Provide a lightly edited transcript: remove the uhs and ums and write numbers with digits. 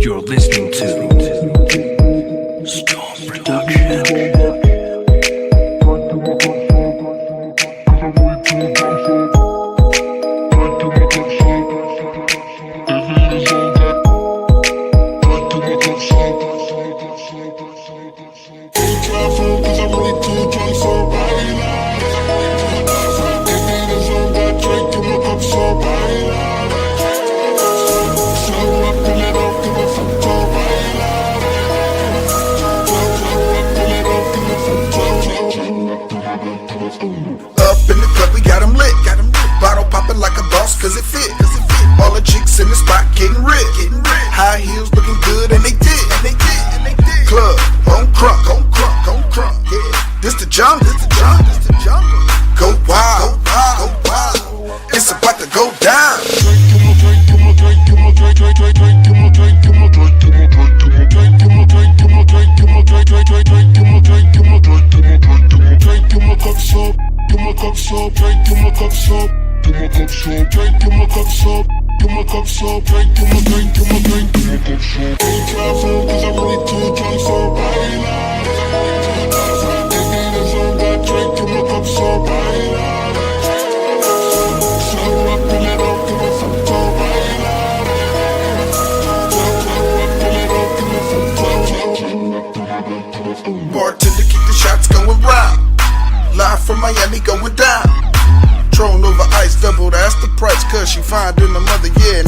You're listening to Storm Production. Up in the club, we got 'em lit. Bottle popping like a boss, cause it fit. All the chicks in the spot getting ripped. High heels looking good, and they did. Club on crunk. Yeah. This the jungle. Go wild. It's about to go down. Bartender, keep the shots going round. Live from Miami, going down. Throwing over ice, double, that's the price. Cause she fine in the mother, yeah,